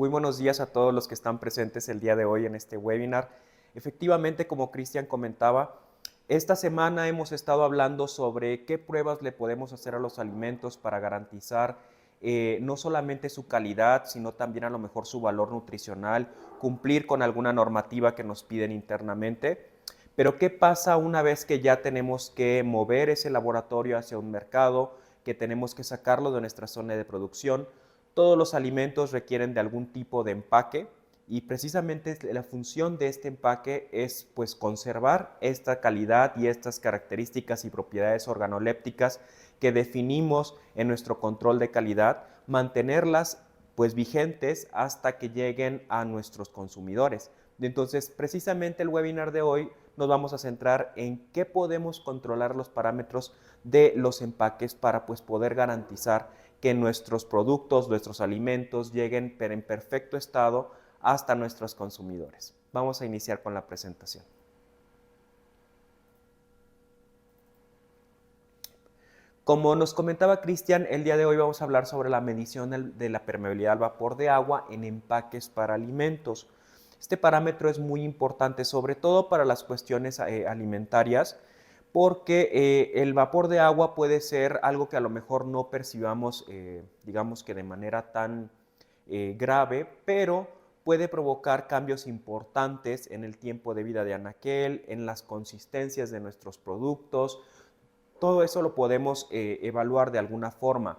Muy buenos días a todos los que están presentes el día de hoy en este webinar. Efectivamente, como Cristian comentaba, esta semana hemos estado hablando sobre qué pruebas le podemos hacer a los alimentos para garantizar no solamente su calidad, sino también a lo mejor su valor nutricional, cumplir con alguna normativa que nos piden internamente. Pero ¿qué pasa una vez que ya tenemos que mover ese laboratorio hacia un mercado, que tenemos que sacarlo de nuestra zona de producción? Todos los alimentos requieren de algún tipo de empaque y precisamente la función de este empaque es pues conservar esta calidad y estas características y propiedades organolépticas que definimos en nuestro control de calidad, mantenerlas pues vigentes hasta que lleguen a nuestros consumidores. Entonces, precisamente el webinar de hoy nos vamos a centrar en qué podemos controlar los parámetros de los empaques para pues poder garantizar que nuestros productos, nuestros alimentos lleguen en perfecto estado hasta nuestros consumidores. Vamos a iniciar con la presentación. Como nos comentaba Cristian, el día de hoy vamos a hablar sobre la medición de la permeabilidad al vapor de agua en empaques para alimentos. Este parámetro es muy importante, sobre todo para las cuestiones alimentarias, porque el vapor de agua puede ser algo que a lo mejor no percibamos, digamos que de manera tan grave, pero puede provocar cambios importantes en el tiempo de vida de anaquel, en las consistencias de nuestros productos. Todo eso lo podemos evaluar de alguna forma.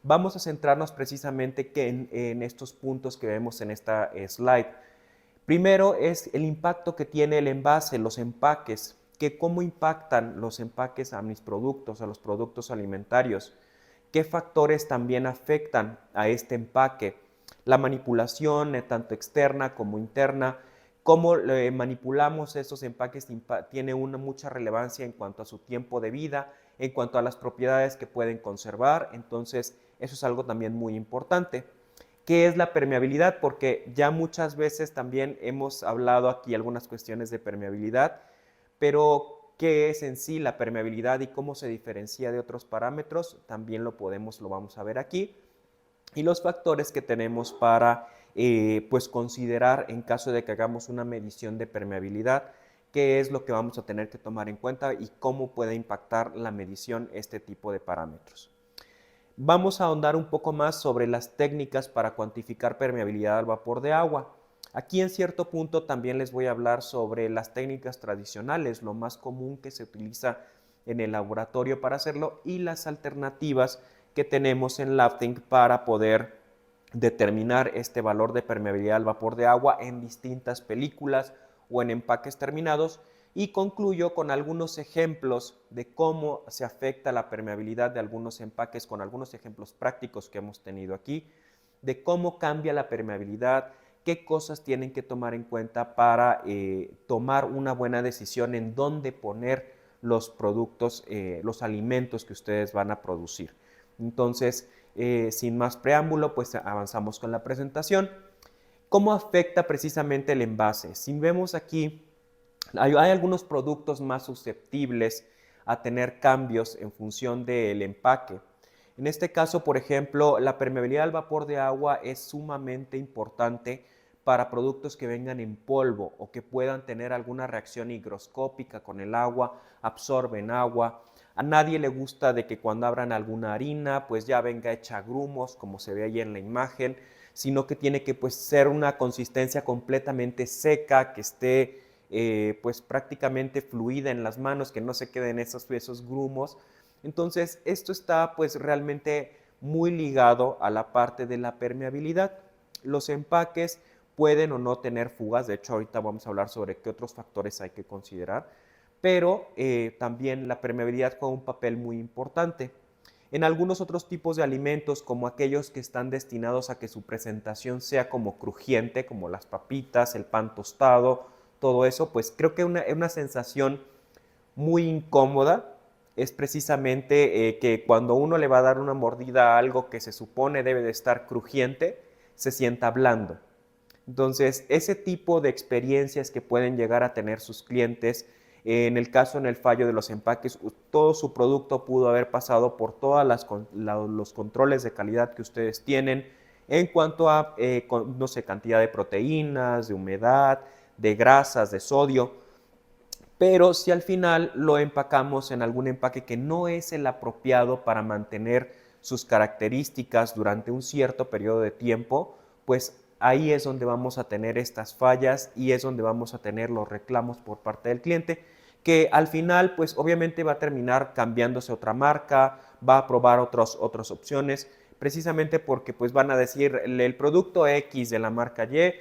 Vamos a centrarnos precisamente en estos puntos que vemos en esta slide. Primero es el impacto que tiene el envase, los empaques, que cómo impactan los empaques a mis productos, a los productos alimentarios, qué factores también afectan a este empaque, la manipulación tanto externa como interna, cómo manipulamos esos empaques tiene mucha relevancia en cuanto a su tiempo de vida, en cuanto a las propiedades que pueden conservar, entonces eso es algo también muy importante. ¿Qué es la permeabilidad? Porque ya muchas veces también hemos hablado aquí algunas cuestiones de permeabilidad, pero ¿qué es en sí la permeabilidad y cómo se diferencia de otros parámetros? También lo vamos a ver aquí. Y los factores que tenemos para pues considerar en caso de que hagamos una medición de permeabilidad, qué es lo que vamos a tener que tomar en cuenta y cómo puede impactar la medición este tipo de parámetros. Vamos a ahondar un poco más sobre las técnicas para cuantificar permeabilidad al vapor de agua. Aquí en cierto punto también les voy a hablar sobre las técnicas tradicionales, lo más común que se utiliza en el laboratorio para hacerlo y las alternativas que tenemos en LabThink para poder determinar este valor de permeabilidad al vapor de agua en distintas películas o en empaques terminados, y concluyo con algunos ejemplos de cómo se afecta la permeabilidad de algunos empaques, con algunos ejemplos prácticos que hemos tenido aquí, de cómo cambia la permeabilidad, qué cosas tienen que tomar en cuenta para tomar una buena decisión en dónde poner los productos, los alimentos que ustedes van a producir. Entonces, sin más preámbulo, pues avanzamos con la presentación. ¿Cómo afecta precisamente el envase? Si vemos aquí, hay algunos productos más susceptibles a tener cambios en función del empaque. En este caso, por ejemplo, la permeabilidad al vapor de agua es sumamente importante para productos que vengan en polvo o que puedan tener alguna reacción higroscópica con el agua, absorben agua. A nadie le gusta de que cuando abran alguna harina, pues ya venga hecha grumos, como se ve ahí en la imagen, sino que tiene que pues ser una consistencia completamente seca, que esté pues prácticamente fluida en las manos, que no se queden esos grumos. Entonces esto está pues realmente muy ligado a la parte de la permeabilidad. Los empaques pueden o no tener fugas, de hecho ahorita vamos a hablar sobre qué otros factores hay que considerar, pero también la permeabilidad juega un papel muy importante. En algunos otros tipos de alimentos, como aquellos que están destinados a que su presentación sea como crujiente, como las papitas, el pan tostado, todo eso, pues creo que una sensación muy incómoda es precisamente que cuando uno le va a dar una mordida a algo que se supone debe de estar crujiente, se sienta blando. Entonces, ese tipo de experiencias que pueden llegar a tener sus clientes, en el caso en el fallo de los empaques, todo su producto pudo haber pasado por todos los controles de calidad que ustedes tienen, en cuanto a, no sé, cantidad de proteínas, de humedad, de grasas, de sodio. Pero si al final lo empacamos en algún empaque que no es el apropiado para mantener sus características durante un cierto periodo de tiempo, pues ahí es donde vamos a tener estas fallas y es donde vamos a tener los reclamos por parte del cliente, que al final pues obviamente va a terminar cambiándose otra marca, va a probar otras opciones, precisamente porque pues van a decir el producto X de la marca Y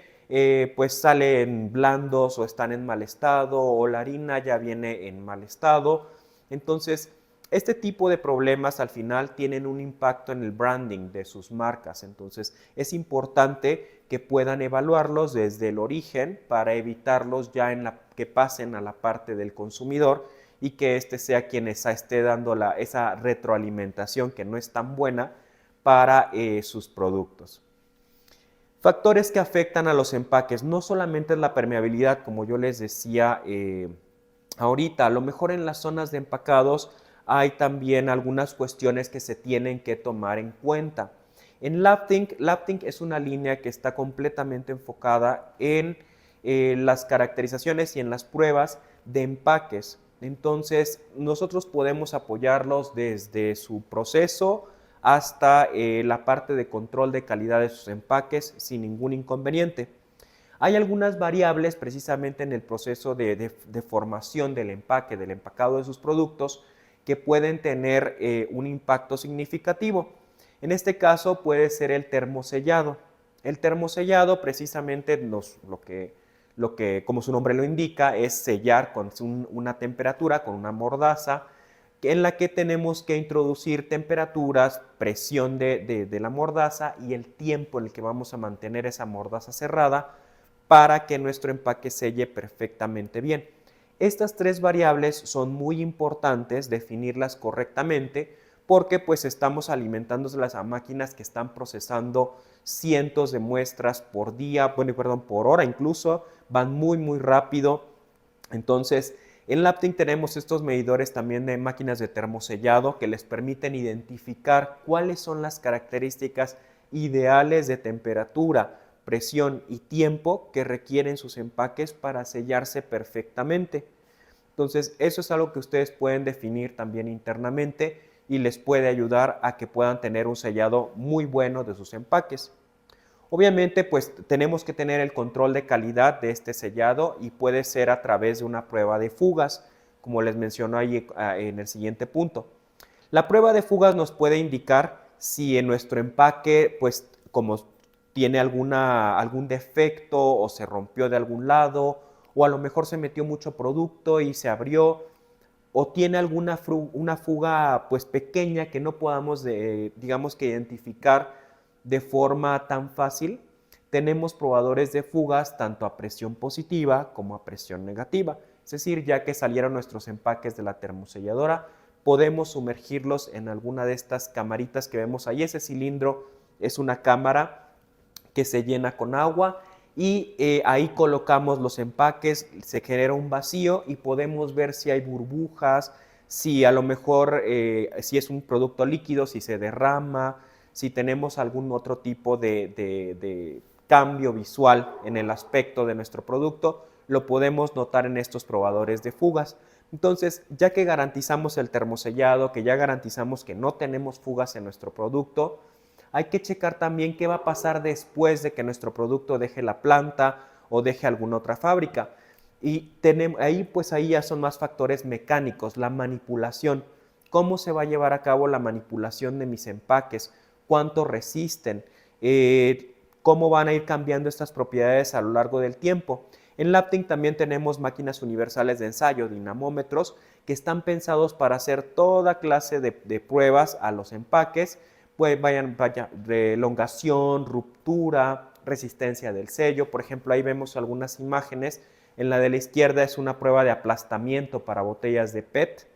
pues salen blandos o están en mal estado o la harina ya viene en mal estado. Entonces, este tipo de problemas al final tienen un impacto en el branding de sus marcas. Entonces, es importante que puedan evaluarlos desde el origen para evitarlos ya que pasen a la parte del consumidor y que este sea quien esté dando esa retroalimentación que no es tan buena para sus productos. Factores que afectan a los empaques, no solamente es la permeabilidad, como yo les decía ahorita, a lo mejor en las zonas de empacados hay también algunas cuestiones que se tienen que tomar en cuenta. En LabThink es una línea que está completamente enfocada en las caracterizaciones y en las pruebas de empaques. Entonces, nosotros podemos apoyarlos desde su proceso hasta la parte de control de calidad de sus empaques sin ningún inconveniente. Hay algunas variables precisamente en el proceso de formación del empaque, del empacado de sus productos, que pueden tener un impacto significativo. En este caso puede ser el termosellado. El termosellado precisamente como su nombre lo indica, es sellar con una temperatura, con una mordaza, en la que tenemos que introducir temperaturas, presión de la mordaza y el tiempo en el que vamos a mantener esa mordaza cerrada para que nuestro empaque selle perfectamente bien. Estas tres variables son muy importantes definirlas correctamente porque pues estamos alimentándolas a máquinas que están procesando cientos de muestras por día, bueno, perdón, por hora incluso, van muy rápido. Entonces, en LabThink tenemos estos medidores también de máquinas de termosellado que les permiten identificar cuáles son las características ideales de temperatura, presión y tiempo que requieren sus empaques para sellarse perfectamente. Entonces, eso es algo que ustedes pueden definir también internamente y les puede ayudar a que puedan tener un sellado muy bueno de sus empaques. Obviamente, pues tenemos que tener el control de calidad de este sellado y puede ser a través de una prueba de fugas, como les menciono ahí en el siguiente punto. La prueba de fugas nos puede indicar si en nuestro empaque, pues como tiene algún defecto o se rompió de algún lado o a lo mejor se metió mucho producto y se abrió o tiene una fuga pues pequeña que no podamos digamos que identificar de forma tan fácil. Tenemos probadores de fugas tanto a presión positiva como a presión negativa. Es decir, ya que salieron nuestros empaques de la termoselladora, podemos sumergirlos en alguna de estas camaritas que vemos ahí. Ese cilindro es una cámara que se llena con agua y ahí colocamos los empaques, se genera un vacío y podemos ver si hay burbujas, si a lo mejor si es un producto líquido, si se derrama, si tenemos algún otro tipo de cambio visual en el aspecto de nuestro producto, lo podemos notar en estos probadores de fugas. Entonces, ya que garantizamos el termosellado, que ya garantizamos que no tenemos fugas en nuestro producto, hay que checar también qué va a pasar después de que nuestro producto deje la planta o deje alguna otra fábrica. Y ahí ya son más factores mecánicos, la manipulación. ¿Cómo se va a llevar a cabo la manipulación de mis empaques? ¿Cuánto resisten? ¿Cómo van a ir cambiando estas propiedades a lo largo del tiempo? En LabThink también tenemos máquinas universales de ensayo, dinamómetros, que están pensados para hacer toda clase de pruebas a los empaques, pues de elongación, ruptura, resistencia del sello. Por ejemplo, ahí vemos algunas imágenes. En la de la izquierda es una prueba de aplastamiento para botellas de PET.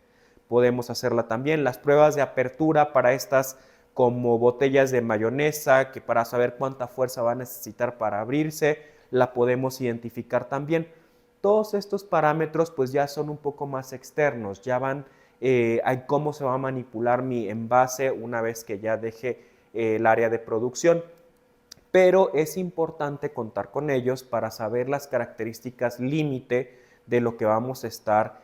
Podemos hacerla también. Las pruebas de apertura para estas como botellas de mayonesa, que para saber cuánta fuerza va a necesitar para abrirse, la podemos identificar también. Todos estos parámetros pues ya son un poco más externos, ya van a cómo se va a manipular mi envase una vez que ya deje el área de producción. pero es importante contar con ellos para saber las características límite de lo que vamos a estar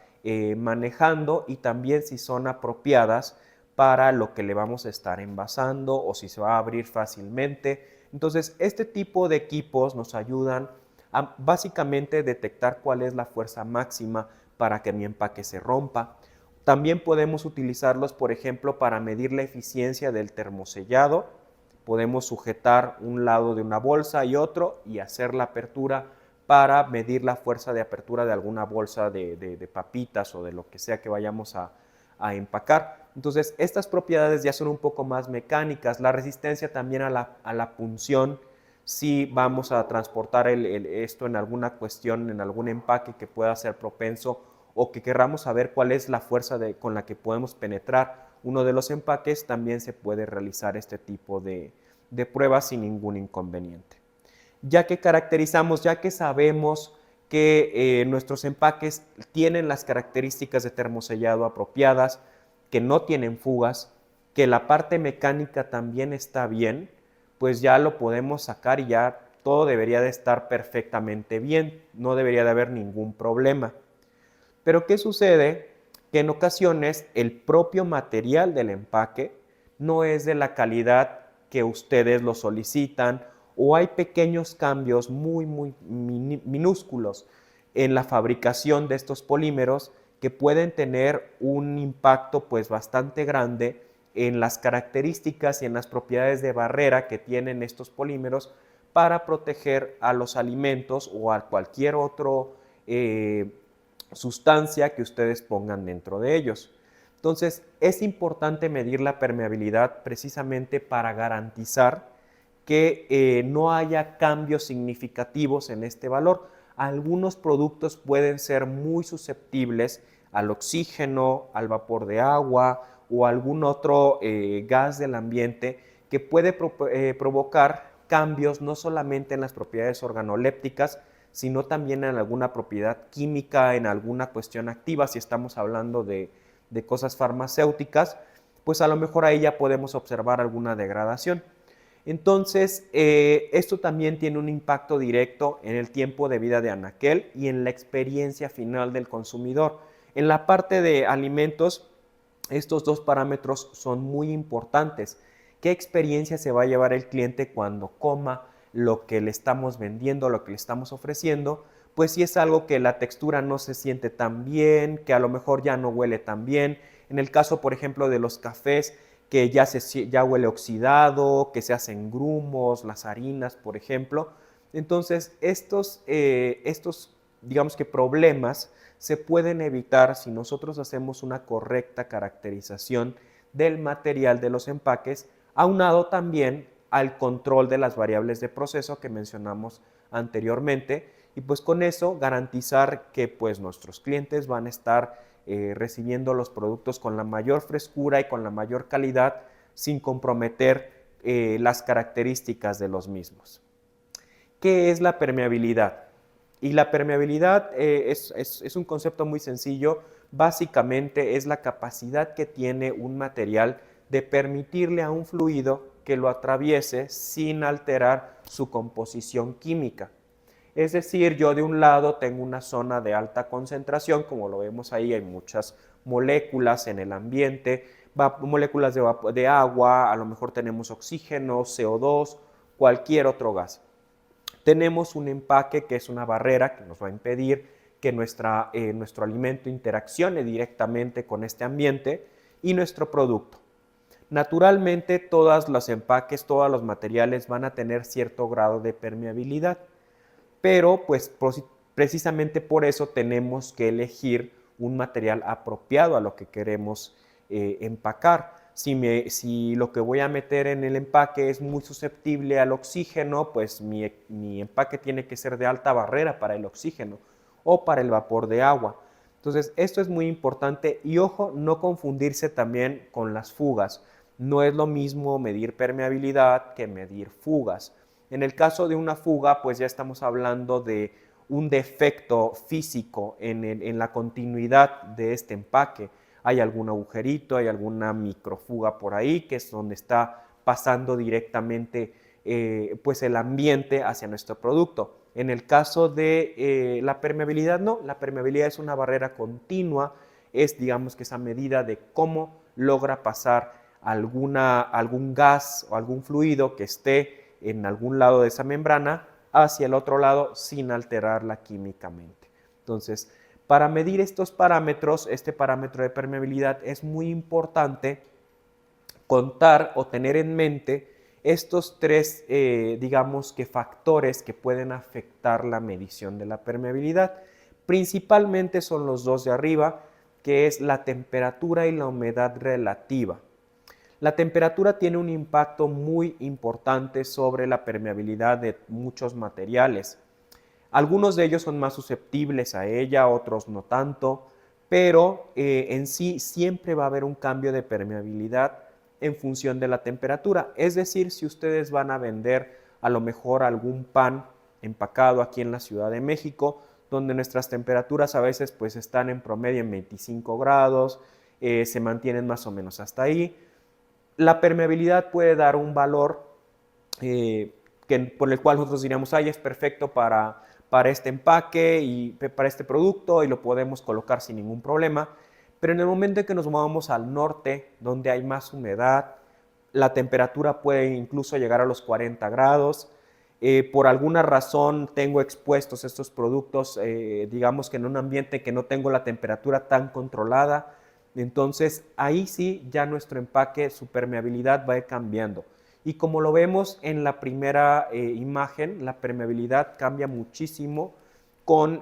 manejando y también si son apropiadas para lo que le vamos a estar envasando o si se va a abrir fácilmente. Entonces, este tipo de equipos nos ayudan a básicamente detectar cuál es la fuerza máxima para que mi empaque se rompa. También podemos utilizarlos, por ejemplo, para medir la eficiencia del termosellado. Podemos sujetar un lado de una bolsa y otro y hacer la apertura para medir la fuerza de apertura de alguna bolsa de papitas o de lo que sea que vayamos a empacar. Entonces, estas propiedades ya son un poco más mecánicas. La resistencia también a la punción, si vamos a transportar esto en alguna cuestión, en algún empaque que pueda ser propenso o que querramos saber cuál es la fuerza con la que podemos penetrar uno de los empaques, también se puede realizar este tipo de pruebas sin ningún inconveniente. Ya que caracterizamos, ya que sabemos que nuestros empaques tienen las características de termosellado apropiadas, que no tienen fugas, que la parte mecánica también está bien, pues ya lo podemos sacar y ya todo debería de estar perfectamente bien, no debería de haber ningún problema. Pero ¿qué sucede? Que en ocasiones el propio material del empaque no es de la calidad que ustedes lo solicitan o hay pequeños cambios muy minúsculos en la fabricación de estos polímeros que pueden tener un impacto pues bastante grande en las características y en las propiedades de barrera que tienen estos polímeros para proteger a los alimentos o a cualquier otro sustancia que ustedes pongan dentro de ellos. Entonces, es importante medir la permeabilidad precisamente para garantizar que no haya cambios significativos en este valor. Algunos productos pueden ser muy susceptibles al oxígeno, al vapor de agua o algún otro gas del ambiente que puede provocar cambios no solamente en las propiedades organolépticas, sino también en alguna propiedad química, en alguna cuestión activa, si estamos hablando de cosas farmacéuticas, pues a lo mejor ahí ya podemos observar alguna degradación. Entonces, esto también tiene un impacto directo en el tiempo de vida de anaquel y en la experiencia final del consumidor. En la parte de alimentos, estos dos parámetros son muy importantes. ¿Qué experiencia se va a llevar el cliente cuando coma lo que le estamos vendiendo, lo que le estamos ofreciendo? Pues si es algo que la textura no se siente tan bien, que a lo mejor ya no huele tan bien. En el caso, por ejemplo, de los cafés, que ya huele oxidado, que se hacen grumos, las harinas, por ejemplo. Entonces, estos digamos que problemas se pueden evitar si nosotros hacemos una correcta caracterización del material de los empaques, aunado también al control de las variables de proceso que mencionamos anteriormente, y pues con eso garantizar que pues nuestros clientes van a estar recibiendo los productos con la mayor frescura y con la mayor calidad sin comprometer las características de los mismos. ¿Qué es la permeabilidad? Y la permeabilidad es un concepto muy sencillo. Básicamente es la capacidad que tiene un material de permitirle a un fluido que lo atraviese sin alterar su composición química. Es decir, yo de un lado tengo una zona de alta concentración, como lo vemos ahí, hay muchas moléculas en el ambiente, moléculas de agua, a lo mejor tenemos oxígeno, CO2, cualquier otro gas. Tenemos un empaque que es una barrera que nos va a impedir que nuestro alimento interaccione directamente con este ambiente y nuestro producto. Naturalmente, todos los empaques, todos los materiales van a tener cierto grado de permeabilidad, pero pues precisamente por eso tenemos que elegir un material apropiado a lo que queremos empacar. Si lo que voy a meter en el empaque es muy susceptible al oxígeno, pues mi empaque tiene que ser de alta barrera para el oxígeno o para el vapor de agua. Entonces, esto es muy importante y ojo, no confundirse también con las fugas. No es lo mismo medir permeabilidad que medir fugas. En el caso de una fuga, pues ya estamos hablando de un defecto físico en la continuidad de este empaque. Hay algún agujerito, hay alguna microfuga por ahí, que es donde está pasando directamente pues el ambiente hacia nuestro producto. En el caso de la permeabilidad, no, la permeabilidad es una barrera continua, es digamos que esa medida de cómo logra pasar algún gas o algún fluido que esté en algún lado de esa membrana hacia el otro lado sin alterarla químicamente. Entonces, para medir estos parámetros, este parámetro de permeabilidad, es muy importante contar o tener en mente estos tres, digamos que factores que pueden afectar la medición de la permeabilidad. Principalmente son los dos de arriba, que es la temperatura y la humedad relativa. La temperatura tiene un impacto muy importante sobre la permeabilidad de muchos materiales. Algunos de ellos son más susceptibles a ella, otros no tanto, pero en sí siempre va a haber un cambio de permeabilidad en función de la temperatura. Es decir, si ustedes van a vender a lo mejor algún pan empacado aquí en la Ciudad de México, donde nuestras temperaturas a veces pues están en promedio en 25 grados, se mantienen más o menos hasta ahí. La permeabilidad puede dar un valor por el cual nosotros diríamos, ay, es perfecto para este empaque y para este producto y lo podemos colocar sin ningún problema. Pero en el momento en que nos movamos al norte, donde hay más humedad, la temperatura puede incluso llegar a los 40 grados. Por alguna razón tengo expuestos estos productos, digamos que en un ambiente que no tengo la temperatura tan controlada. Entonces ahí sí ya nuestro empaque, su permeabilidad va a ir cambiando. Y como lo vemos en la primera imagen, la permeabilidad cambia muchísimo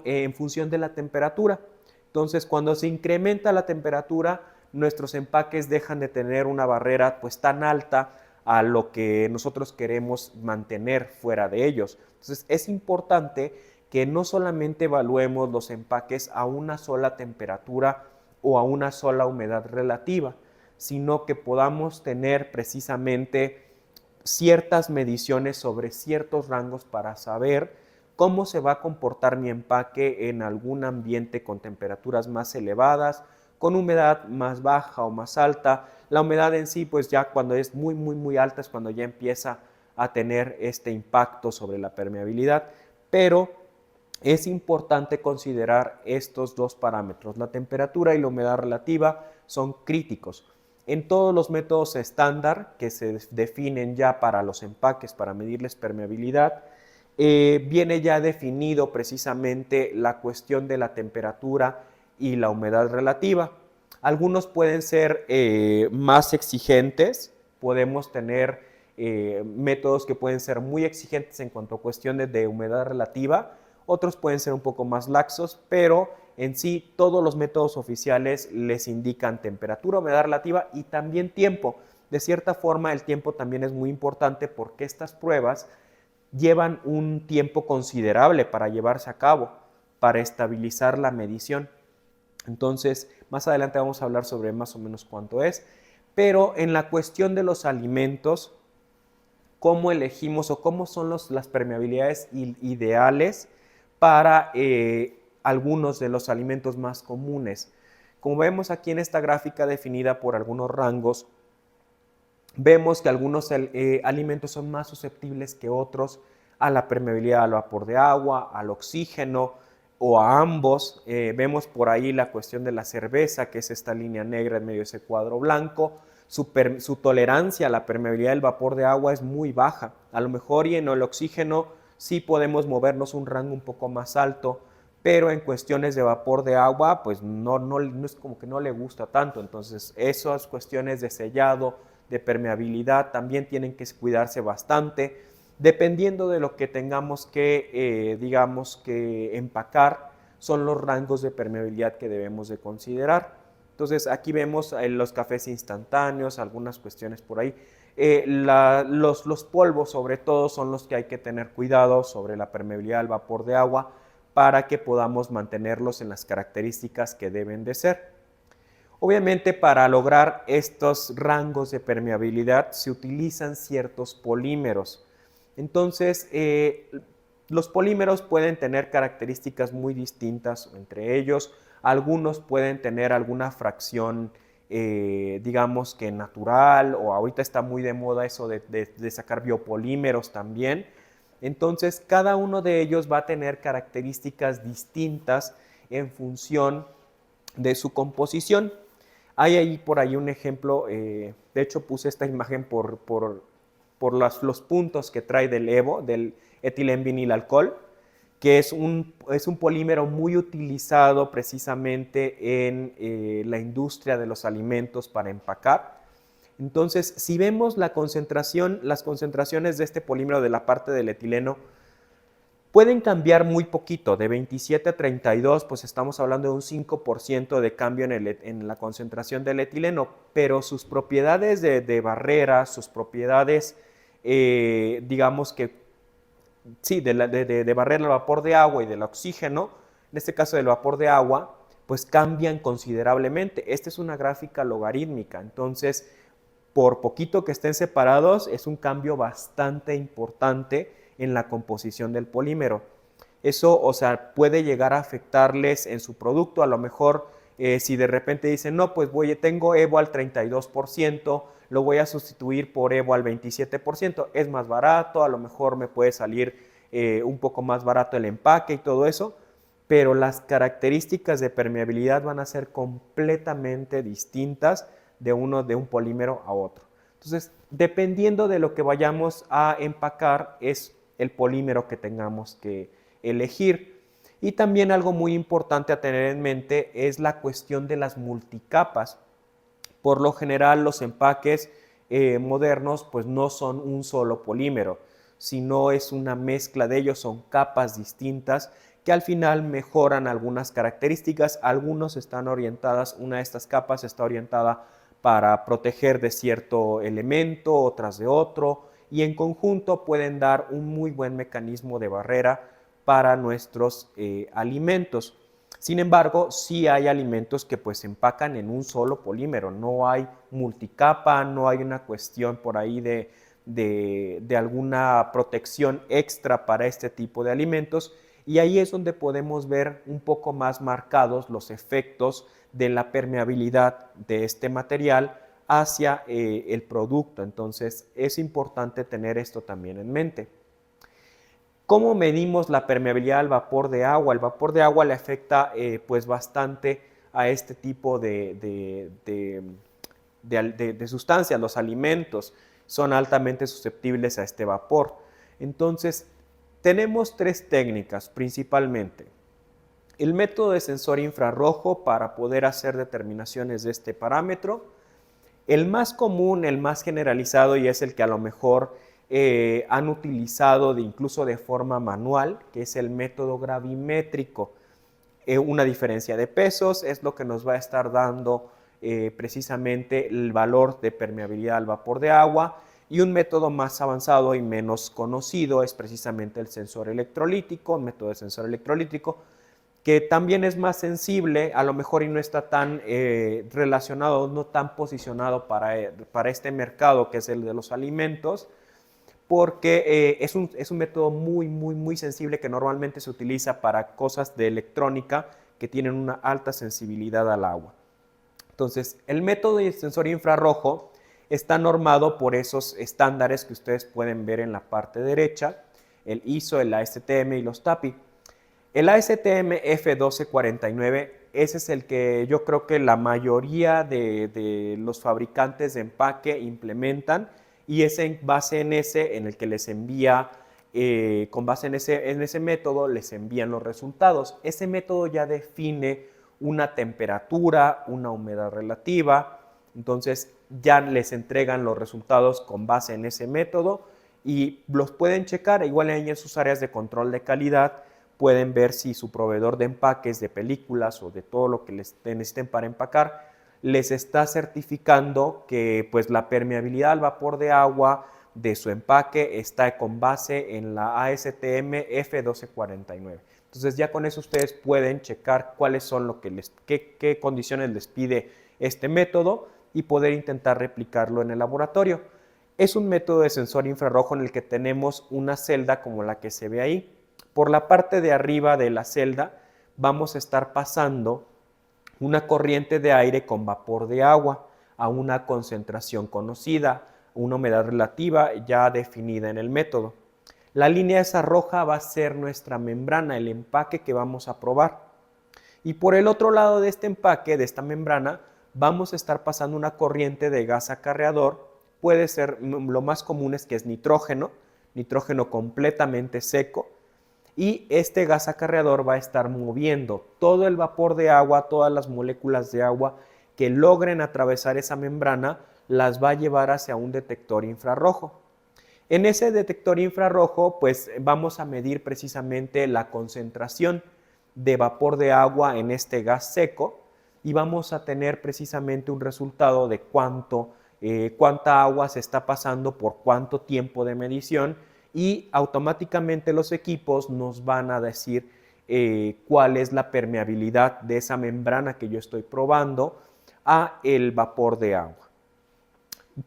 en función de la temperatura. Entonces, cuando se incrementa la temperatura, nuestros empaques dejan de tener una barrera pues tan alta a lo que nosotros queremos mantener fuera de ellos. Entonces, es importante que no solamente evaluemos los empaques a una sola temperatura o a una sola humedad relativa, sino que podamos tener precisamente ciertas mediciones sobre ciertos rangos para saber cómo se va a comportar mi empaque en algún ambiente con temperaturas más elevadas, con humedad más baja o más alta. La humedad en sí, pues ya cuando es muy alta es cuando ya empieza a tener este impacto sobre la permeabilidad, pero es importante considerar estos dos parámetros. La temperatura y la humedad relativa son críticos. En todos los métodos estándar que se definen ya para los empaques, para medirles permeabilidad, viene ya definido precisamente la cuestión de la temperatura y la humedad relativa. Algunos pueden ser más exigentes, podemos tener métodos que pueden ser muy exigentes en cuanto a cuestiones de humedad relativa, otros pueden ser un poco más laxos, pero en sí todos los métodos oficiales les indican temperatura, humedad relativa y también tiempo. De cierta forma el tiempo también es muy importante porque estas pruebas llevan un tiempo considerable para llevarse a cabo, para estabilizar la medición. Entonces, más adelante vamos a hablar sobre más o menos cuánto es, pero en la cuestión de los alimentos, cómo elegimos o cómo son las permeabilidades ideales para algunos de los alimentos más comunes. Como vemos aquí en esta gráfica definida por algunos rangos, vemos que algunos alimentos son más susceptibles que otros a la permeabilidad al vapor de agua, al oxígeno o a ambos. Vemos por ahí la cuestión de la cerveza, que es esta línea negra en medio de ese cuadro blanco. Su tolerancia a la permeabilidad del vapor de agua es muy baja. A lo mejor y en el oxígeno sí podemos movernos un rango un poco más alto, pero en cuestiones de vapor de agua, pues no es como que no le gusta tanto. Entonces, esas cuestiones de sellado, de permeabilidad, también tienen que cuidarse bastante, dependiendo de lo que tengamos que, digamos, que empacar, son los rangos de permeabilidad que debemos de considerar. Entonces, aquí vemos los cafés instantáneos, algunas cuestiones por ahí. Los polvos, sobre todo, son los que hay que tener cuidado sobre la permeabilidad al vapor de agua para que podamos mantenerlos en las características que deben de ser. Obviamente, para lograr estos rangos de permeabilidad se utilizan ciertos polímeros. Entonces, los polímeros pueden tener características muy distintas entre ellos. Algunos pueden tener alguna fracción digamos que natural, o ahorita está muy de moda eso de sacar biopolímeros también. Entonces, cada uno de ellos va a tener características distintas en función de su composición. Hay ahí por ahí un ejemplo, de hecho puse esta imagen por los puntos que trae del EVO, del etilenvinilalcohol, que es un polímero muy utilizado precisamente en la industria de los alimentos para empacar. Entonces, si vemos la concentración, las concentraciones de este polímero de la parte del etileno pueden cambiar muy poquito, de 27 a 32, pues estamos hablando de un 5% de cambio en la concentración del etileno, pero sus propiedades de barrera, sus propiedades, digamos que, sí, de barrera al vapor de agua y del oxígeno, en este caso del vapor de agua, pues cambian considerablemente. Esta es una gráfica logarítmica, entonces, por poquito que estén separados, es un cambio bastante importante en la composición del polímero. Eso, o sea, puede llegar a afectarles en su producto. A lo mejor, si de repente dicen, no, pues tengo EVO al 32%, lo voy a sustituir por EVO al 27%, es más barato, a lo mejor me puede salir un poco más barato el empaque y todo eso, pero las características de permeabilidad van a ser completamente distintas de un polímero a otro. Entonces, dependiendo de lo que vayamos a empacar, es el polímero que tengamos que elegir. Y también algo muy importante a tener en mente es la cuestión de las multicapas. Por lo general, los empaques modernos pues no son un solo polímero, sino es una mezcla de ellos, son capas distintas que al final mejoran algunas características. Algunos están orientadas, una de estas capas está orientada para proteger de cierto elemento, otras de otro, y en conjunto pueden dar un muy buen mecanismo de barrera para nuestros alimentos. Sin embargo, sí hay alimentos que pues se empacan en un solo polímero, no hay multicapa, no hay una cuestión por ahí de alguna protección extra para este tipo de alimentos, y ahí es donde podemos ver un poco más marcados los efectos de la permeabilidad de este material hacia el producto. Entonces es importante tener esto también en mente. ¿Cómo medimos la permeabilidad al vapor de agua? El vapor de agua le afecta pues bastante a este tipo de sustancias. Los alimentos son altamente susceptibles a este vapor. Entonces, tenemos tres técnicas principalmente. El método de sensor infrarrojo para poder hacer determinaciones de este parámetro. El más común, el más generalizado, y es el que a lo mejor han utilizado incluso de forma manual, que es el método gravimétrico. Una diferencia de pesos es lo que nos va a estar dando precisamente el valor de permeabilidad al vapor de agua, y un método más avanzado y menos conocido es precisamente el sensor electrolítico, el método de sensor electrolítico, que también es más sensible, a lo mejor, y no está tan relacionado, no tan posicionado para este mercado que es el de los alimentos, porque es un método muy sensible que normalmente se utiliza para cosas de electrónica que tienen una alta sensibilidad al agua. Entonces, el método de sensor infrarrojo está normado por esos estándares que ustedes pueden ver en la parte derecha, el ISO, el ASTM y los TAPI. El ASTM F1249, ese es el que yo creo que la mayoría de los fabricantes de empaque implementan, y es en base en ese en el que les envía, con base en ese método les envían los resultados. Ese método ya define una temperatura, una humedad relativa, entonces ya les entregan los resultados con base en ese método y los pueden checar. Igual en sus áreas de control de calidad pueden ver si su proveedor de empaques, de películas o de todo lo que les necesiten para empacar, les está certificando que pues la permeabilidad al vapor de agua de su empaque está con base en la ASTM F1249. Entonces ya con eso ustedes pueden checar cuáles son qué condiciones les pide este método y poder intentar replicarlo en el laboratorio. Es un método de sensor infrarrojo en el que tenemos una celda como la que se ve ahí. Por la parte de arriba de la celda vamos a estar pasando una corriente de aire con vapor de agua a una concentración conocida, una humedad relativa ya definida en el método. La línea esa roja va a ser nuestra membrana, el empaque que vamos a probar. Y por el otro lado de este empaque, de esta membrana, vamos a estar pasando una corriente de gas acarreador. Puede ser, lo más común es que es nitrógeno, nitrógeno completamente seco. Y este gas acarreador va a estar moviendo todo el vapor de agua, todas las moléculas de agua que logren atravesar esa membrana, las va a llevar hacia un detector infrarrojo. En ese detector infrarrojo, pues vamos a medir precisamente la concentración de vapor de agua en este gas seco y vamos a tener precisamente un resultado de cuánta agua se está pasando por cuánto tiempo de medición, y automáticamente los equipos nos van a decir cuál es la permeabilidad de esa membrana que yo estoy probando a el vapor de agua.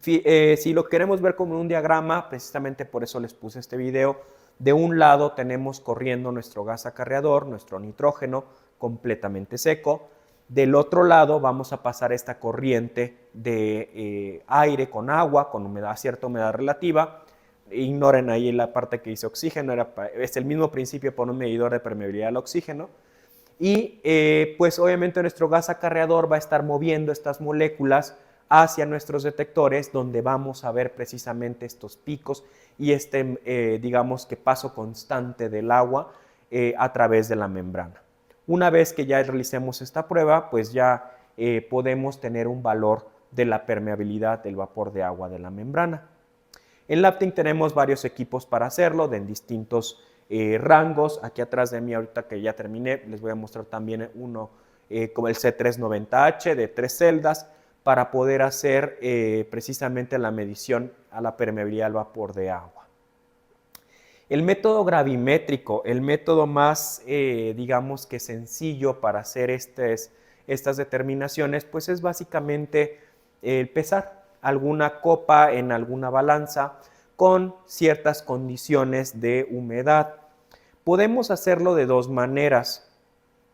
Si lo queremos ver como un diagrama, precisamente por eso les puse este video, de un lado tenemos corriendo nuestro gas acarreador, nuestro nitrógeno completamente seco. Del otro lado vamos a pasar esta corriente de aire con agua, con humedad, cierta humedad relativa. Ignoren ahí la parte que dice oxígeno, es el mismo principio por un medidor de permeabilidad al oxígeno. Y pues obviamente nuestro gas acarreador va a estar moviendo estas moléculas hacia nuestros detectores, donde vamos a ver precisamente estos picos y digamos que paso constante del agua a través de la membrana. Una vez que ya realicemos esta prueba, pues ya podemos tener un valor de la permeabilidad del vapor de agua de la membrana. En Labtec tenemos varios equipos para hacerlo, en distintos rangos. Aquí atrás de mí, ahorita que ya terminé, les voy a mostrar también uno como el C390H de 3 celdas, para poder hacer precisamente la medición a la permeabilidad del vapor de agua. El método gravimétrico, el método más, digamos que sencillo para hacer estas determinaciones, pues es básicamente pesar alguna copa en alguna balanza con ciertas condiciones de humedad. Podemos hacerlo de dos maneras,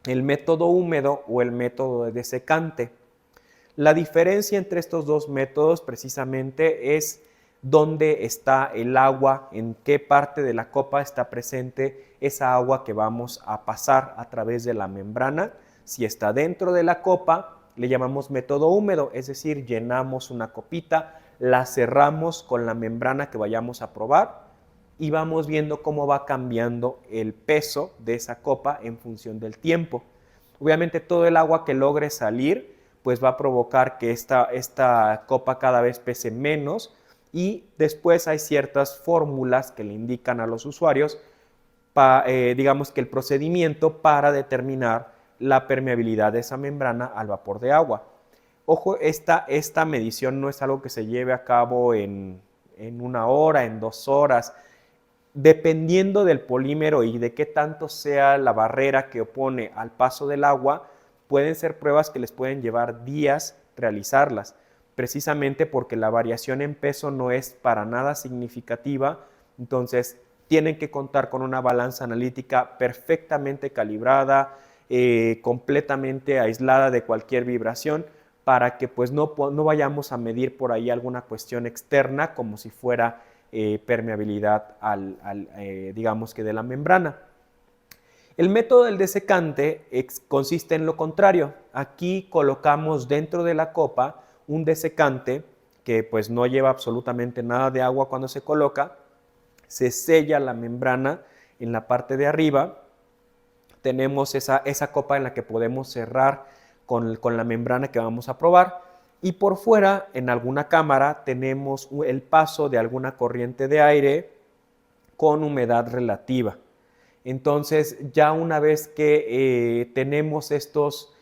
el método húmedo o el método de desecante. La diferencia entre estos dos métodos precisamente es dónde está el agua, en qué parte de la copa está presente esa agua que vamos a pasar a través de la membrana. Si está dentro de la copa, le llamamos método húmedo, es decir, llenamos una copita, la cerramos con la membrana que vayamos a probar y vamos viendo cómo va cambiando el peso de esa copa en función del tiempo. Obviamente todo el agua que logre salir pues va a provocar que esta copa cada vez pese menos, y después hay ciertas fórmulas que le indican a los usuarios, digamos que el procedimiento para determinar la permeabilidad de esa membrana al vapor de agua. Ojo, esta medición no es algo que se lleve a cabo en 1 hora, en 2 horas. Dependiendo del polímero y de qué tanto sea la barrera que opone al paso del agua, pueden ser pruebas que les pueden llevar días realizarlas, precisamente porque la variación en peso no es para nada significativa. Entonces tienen que contar con una balanza analítica perfectamente calibrada, completamente aislada de cualquier vibración, para que pues no vayamos a medir por ahí alguna cuestión externa como si fuera permeabilidad digamos que de la membrana. El método del desecante consiste en lo contrario. Aquí colocamos dentro de la copa un desecante que pues no lleva absolutamente nada de agua cuando se coloca. Se sella la membrana en la parte de arriba. Tenemos esa copa en la que podemos cerrar con la membrana que vamos a probar. Y por fuera, en alguna cámara, tenemos el paso de alguna corriente de aire con humedad relativa. Entonces, ya una vez que tenemos estos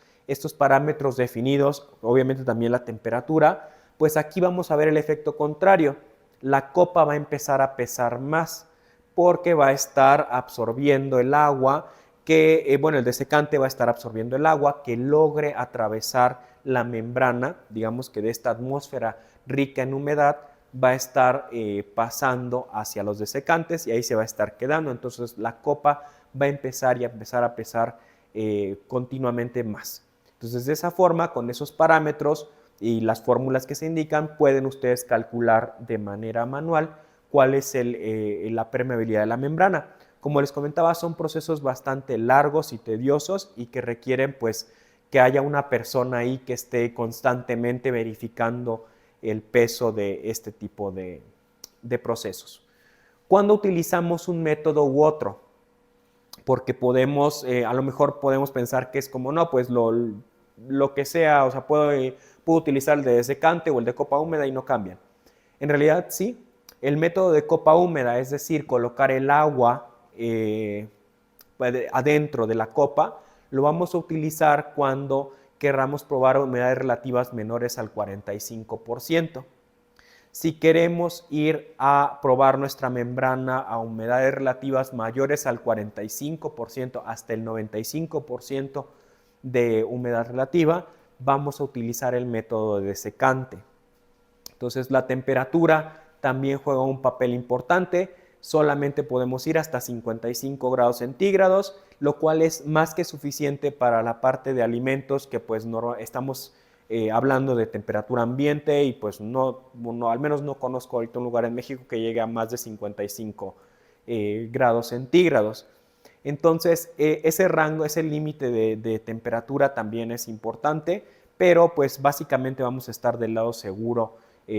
parámetros definidos, obviamente también la temperatura, pues aquí vamos a ver el efecto contrario. La copa va a empezar a pesar más porque va a estar absorbiendo el agua, el desecante va a estar absorbiendo el agua que logre atravesar la membrana, digamos que de esta atmósfera rica en humedad, va a estar pasando hacia los desecantes y ahí se va a estar quedando. Entonces la copa va a empezar a pesar continuamente más. Entonces, de esa forma, con esos parámetros y las fórmulas que se indican, pueden ustedes calcular de manera manual cuál es la permeabilidad de la membrana. Como les comentaba, son procesos bastante largos y tediosos y que requieren pues que haya una persona ahí que esté constantemente verificando el peso de este tipo de procesos. ¿Cuándo utilizamos un método u otro? Porque podemos, a lo mejor podemos pensar que es como, no, pues lo que sea, o sea, puedo utilizar el de secante o el de copa húmeda y no cambian. En realidad sí, el método de copa húmeda, es decir, colocar el agua adentro de la copa, lo vamos a utilizar cuando querramos probar humedades relativas menores al 45%. Si queremos ir a probar nuestra membrana a humedades relativas mayores al 45% hasta el 95% de humedad relativa, vamos a utilizar el método de secante. Entonces la temperatura también juega un papel importante. Solamente podemos ir hasta 55 grados centígrados, lo cual es más que suficiente para la parte de alimentos que pues no estamos hablando de temperatura ambiente y pues al menos no conozco ahorita un lugar en México que llegue a más de 55 grados centígrados. Entonces, ese rango, ese límite de temperatura también es importante, pero pues básicamente vamos a estar del lado seguro.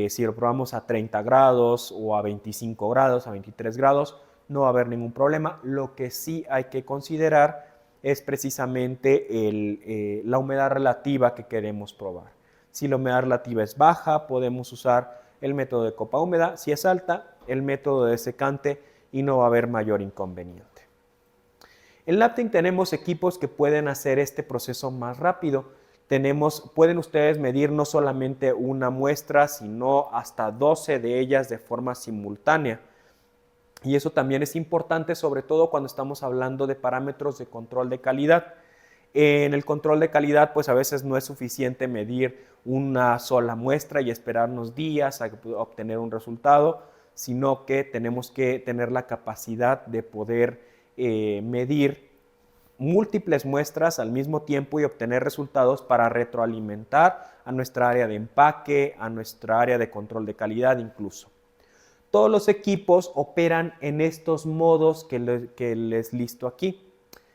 Si lo probamos a 30 grados o a 25 grados, a 23 grados, no va a haber ningún problema. Lo que sí hay que considerar es precisamente la humedad relativa que queremos probar. Si la humedad relativa es baja, podemos usar el método de copa húmeda. Si es alta, el método de secante y no va a haber mayor inconveniente. En Laptec tenemos equipos que pueden hacer este proceso más rápido. Pueden ustedes medir no solamente una muestra, sino hasta 12 de ellas de forma simultánea. Y eso también es importante, sobre todo cuando estamos hablando de parámetros de control de calidad. En el control de calidad, pues a veces no es suficiente medir una sola muestra y esperarnos días a obtener un resultado, sino que tenemos que tener la capacidad de poder medir múltiples muestras al mismo tiempo y obtener resultados para retroalimentar a nuestra área de empaque, a nuestra área de control de calidad incluso. Todos los equipos operan en estos modos que les listo aquí.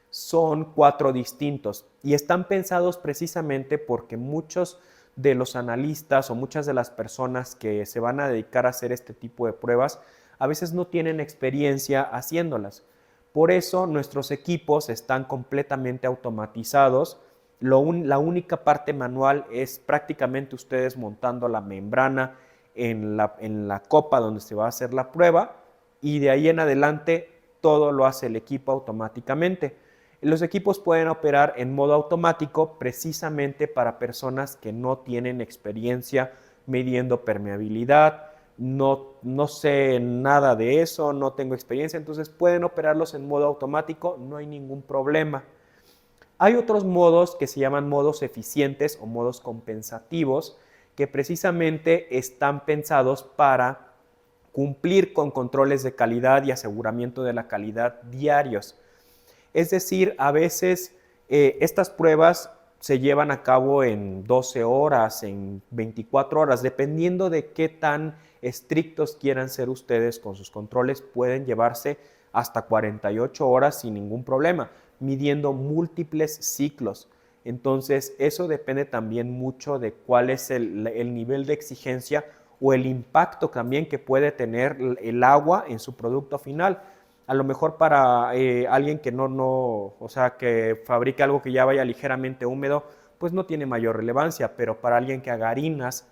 Son 4 distintos y están pensados precisamente porque muchos de los analistas o muchas de las personas que se van a dedicar a hacer este tipo de pruebas a veces no tienen experiencia haciéndolas. Por eso nuestros equipos están completamente automatizados. La única parte manual es prácticamente ustedes montando la membrana en la copa donde se va a hacer la prueba y de ahí en adelante todo lo hace el equipo automáticamente. Los equipos pueden operar en modo automático precisamente para personas que no tienen experiencia midiendo permeabilidad. No sé nada de eso, no tengo experiencia, entonces pueden operarlos en modo automático, no hay ningún problema. Hay otros modos que se llaman modos eficientes o modos compensativos que precisamente están pensados para cumplir con controles de calidad y aseguramiento de la calidad diarios. Es decir, a veces estas pruebas se llevan a cabo en 12 horas, en 24 horas, dependiendo de qué tan estrictos quieran ser ustedes con sus controles, pueden llevarse hasta 48 horas sin ningún problema, midiendo múltiples ciclos. Entonces, eso depende también mucho de cuál es el nivel de exigencia o el impacto también que puede tener el agua en su producto final. A lo mejor para alguien que o sea, que fabrique algo que ya vaya ligeramente húmedo, pues no tiene mayor relevancia, pero para alguien que haga harinas,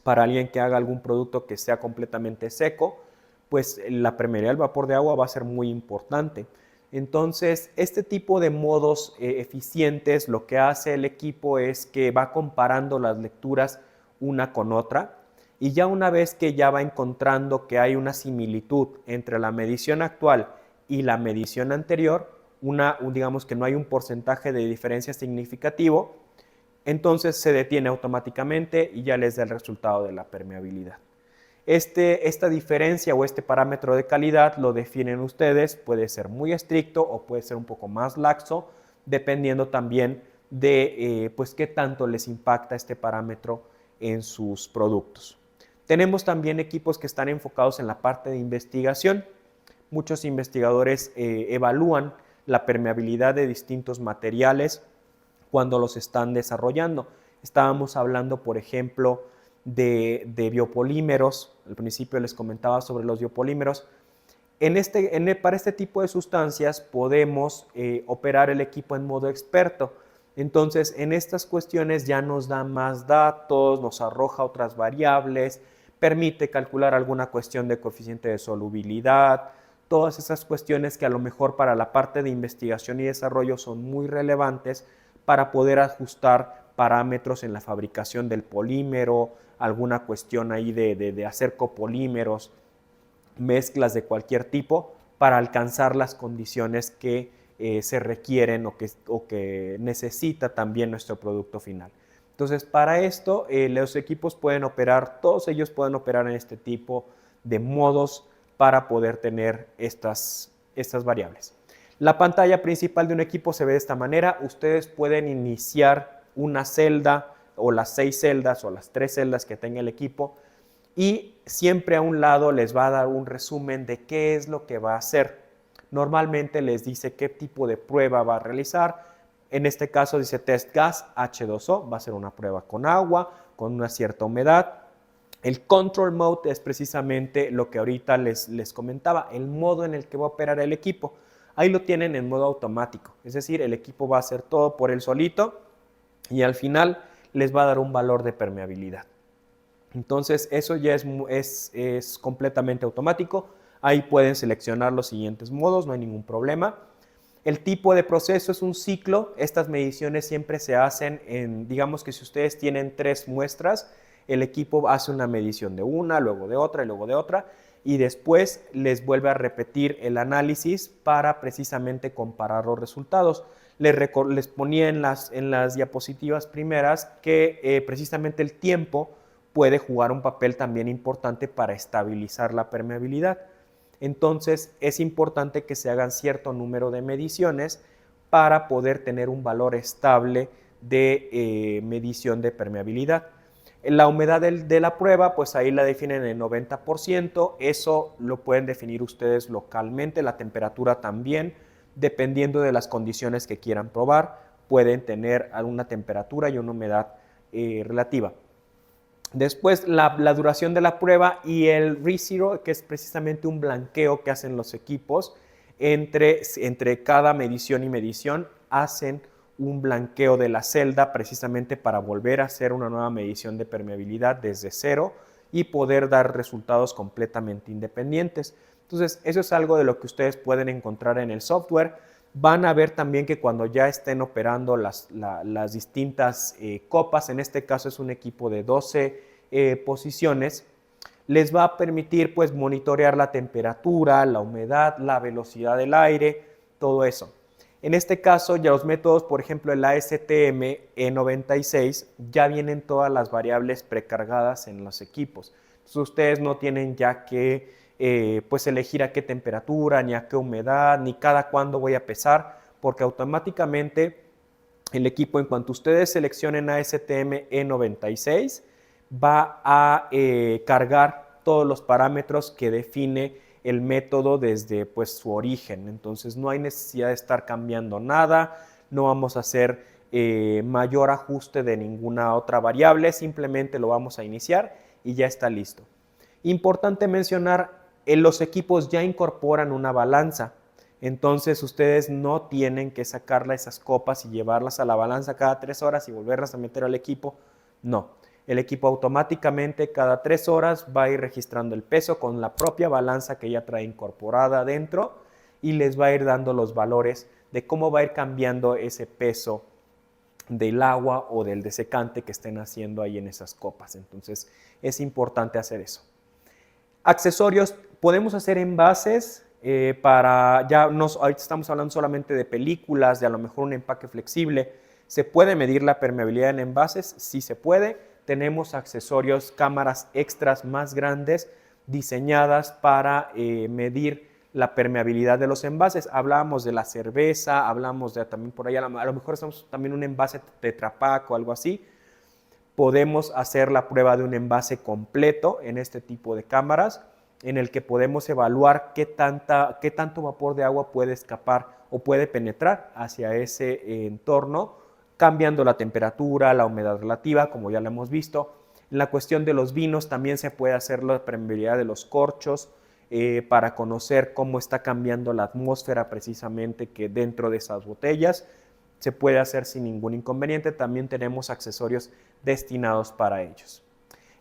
para alguien que haga algún producto que sea completamente seco, pues la permeabilidad del vapor de agua va a ser muy importante. Entonces, este tipo de modos eficientes, lo que hace el equipo es que va comparando las lecturas una con otra y ya una vez que ya va encontrando que hay una similitud entre la medición actual y la medición anterior, digamos que no hay un porcentaje de diferencia significativo, entonces se detiene automáticamente y ya les da el resultado de la permeabilidad. Esta diferencia o este parámetro de calidad lo definen ustedes, puede ser muy estricto o puede ser un poco más laxo, dependiendo también de pues qué tanto les impacta este parámetro en sus productos. Tenemos también equipos que están enfocados en la parte de investigación. Muchos investigadores evalúan la permeabilidad de distintos materiales cuando los están desarrollando. Estábamos hablando, por ejemplo, de biopolímeros. Al principio les comentaba sobre los biopolímeros. Para este tipo de sustancias podemos operar el equipo en modo experto. Entonces, en estas cuestiones ya nos da más datos, nos arroja otras variables, permite calcular alguna cuestión de coeficiente de solubilidad, todas esas cuestiones que a lo mejor para la parte de investigación y desarrollo son muy relevantes para poder ajustar parámetros en la fabricación del polímero, alguna cuestión ahí de hacer copolímeros, mezclas de cualquier tipo para alcanzar las condiciones que se requieren o que necesita también nuestro producto final. Entonces, para esto, los equipos pueden operar, todos ellos pueden operar en este tipo de modos para poder tener estas variables. La pantalla principal de un equipo se ve de esta manera. Ustedes pueden iniciar una celda o las 6 celdas o las 3 celdas que tenga el equipo y siempre a un lado les va a dar un resumen de qué es lo que va a hacer. Normalmente les dice qué tipo de prueba va a realizar. En este caso dice test gas H2O, va a ser una prueba con agua, con una cierta humedad. El control mode es precisamente lo que ahorita les comentaba, el modo en el que va a operar el equipo. Ahí lo tienen en modo automático, es decir, el equipo va a hacer todo por él solito y al final les va a dar un valor de permeabilidad. Entonces, eso ya es completamente automático. Ahí pueden seleccionar los siguientes modos, no hay ningún problema. El tipo de proceso es un ciclo. Estas mediciones siempre se hacen digamos que si ustedes tienen 3 muestras, el equipo hace una medición de una, luego de otra y luego de otra, y después les vuelve a repetir el análisis para precisamente comparar los resultados. Les ponía en las diapositivas primeras que precisamente el tiempo puede jugar un papel también importante para estabilizar la permeabilidad. Entonces, es importante que se hagan cierto número de mediciones para poder tener un valor estable de medición de permeabilidad. La humedad de la prueba, pues ahí la definen en 90%, eso lo pueden definir ustedes localmente, la temperatura también, dependiendo de las condiciones que quieran probar, pueden tener alguna temperatura y una humedad relativa. Después la duración de la prueba y el re-zero, que es precisamente un blanqueo que hacen los equipos entre cada medición y medición, hacen un blanqueo de la celda precisamente para volver a hacer una nueva medición de permeabilidad desde cero y poder dar resultados completamente independientes. Entonces, eso es algo de lo que ustedes pueden encontrar en el software. Van a ver también que cuando ya estén operando las distintas copas, en este caso es un equipo de 12 posiciones, les va a permitir pues monitorear la temperatura, la humedad, la velocidad del aire, todo eso. En este caso, ya los métodos, por ejemplo, el ASTM E96, ya vienen todas las variables precargadas en los equipos. Entonces, ustedes no tienen ya que pues elegir a qué temperatura, ni a qué humedad, ni cada cuándo voy a pesar, porque automáticamente el equipo, en cuanto ustedes seleccionen ASTM E96, va a cargar todos los parámetros que define el método desde pues, su origen. Entonces no hay necesidad de estar cambiando nada, no vamos a hacer mayor ajuste de ninguna otra variable, simplemente lo vamos a iniciar y ya está listo. Importante mencionar, los equipos ya incorporan una balanza, entonces ustedes no tienen que sacarla esas copas y llevarlas a la balanza cada 3 horas y volverlas a meter al equipo, no. El equipo automáticamente cada 3 horas va a ir registrando el peso con la propia balanza que ya trae incorporada adentro y les va a ir dando los valores de cómo va a ir cambiando ese peso del agua o del desecante que estén haciendo ahí en esas copas. Entonces es importante hacer eso. Accesorios, podemos hacer envases ahorita estamos hablando solamente de películas, de a lo mejor un empaque flexible. ¿Se puede medir la permeabilidad en envases? Sí se puede. Tenemos accesorios, cámaras extras más grandes diseñadas para medir la permeabilidad de los envases. Hablábamos de la cerveza, hablamos de también por ahí, a lo mejor estamos también un envase Tetra Pak o algo así. Podemos hacer la prueba de un envase completo en este tipo de cámaras, en el que podemos evaluar qué tanto vapor de agua puede escapar o puede penetrar hacia ese entorno, cambiando la temperatura, la humedad relativa, como ya lo hemos visto. En la cuestión de los vinos también se puede hacer la permeabilidad de los corchos para conocer cómo está cambiando la atmósfera precisamente que dentro de esas botellas. Se puede hacer sin ningún inconveniente. También tenemos accesorios destinados para ellos.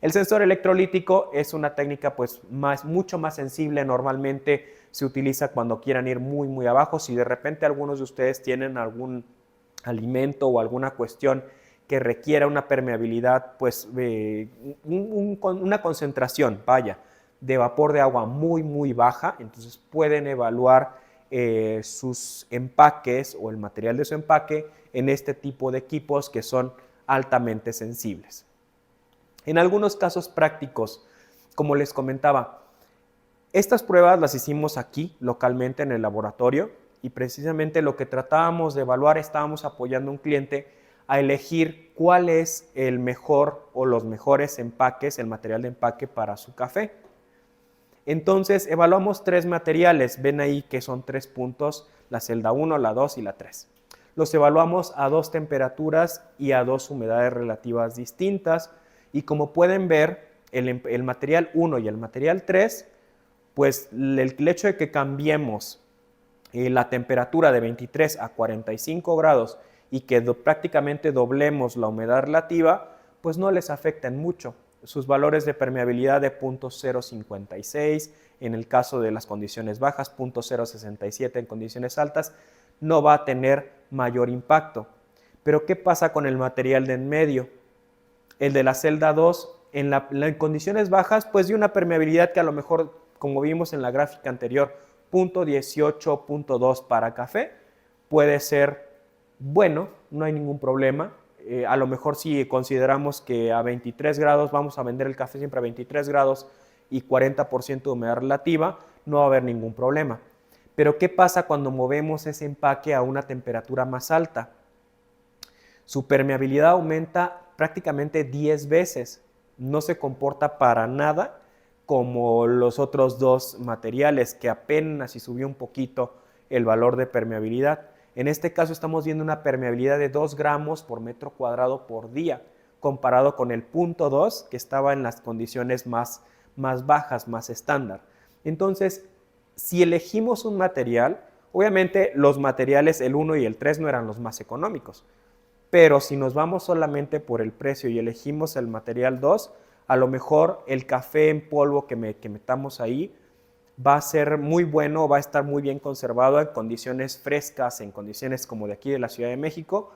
El sensor electrolítico es una técnica pues mucho más sensible. Normalmente se utiliza cuando quieran ir muy abajo. Si de repente algunos de ustedes tienen algún alimento o alguna cuestión que requiera una permeabilidad, pues una concentración, de vapor de agua muy baja, entonces pueden evaluar sus empaques o el material de su empaque en este tipo de equipos que son altamente sensibles. En algunos casos prácticos, como les comentaba, estas pruebas las hicimos aquí localmente en el laboratorio y precisamente lo que tratábamos de evaluar, estábamos apoyando a un cliente a elegir cuál es el mejor o los mejores empaques, el material de empaque para su café. Entonces evaluamos 3 materiales, ven ahí que son 3 puntos, la celda 1, la 2 y la 3. Los evaluamos a 2 temperaturas y a 2 humedades relativas distintas y como pueden ver, el material 1 y el material 3, pues el hecho de que cambiemos la temperatura de 23 a 45 grados y que prácticamente doblemos la humedad relativa, pues no les afectan mucho. Sus valores de permeabilidad de 0.056, en el caso de las condiciones bajas, 0.067 en condiciones altas, no va a tener mayor impacto. Pero ¿qué pasa con el material de en medio? El de la celda 2, en condiciones bajas, pues dio una permeabilidad que a lo mejor, como vimos en la gráfica anterior, 0.18, 0.2 para café, puede ser bueno, no hay ningún problema. A lo mejor si consideramos que a 23 grados vamos a vender el café siempre a 23 grados y 40% de humedad relativa, no va a haber ningún problema. Pero ¿qué pasa cuando movemos ese empaque a una temperatura más alta? Su permeabilidad aumenta prácticamente 10 veces. No se comporta para nada como los otros 2 materiales que apenas si subió un poquito el valor de permeabilidad. En este caso estamos viendo una permeabilidad de 2 gramos por metro cuadrado por día, comparado con el 0.2 que estaba en las condiciones más bajas, más estándar. Entonces, si elegimos un material, obviamente los materiales, el 1 y el 3 no eran los más económicos, pero si nos vamos solamente por el precio y elegimos el material 2, a lo mejor el café en polvo que metamos ahí va a ser muy bueno, va a estar muy bien conservado en condiciones frescas, en condiciones como de aquí de la Ciudad de México,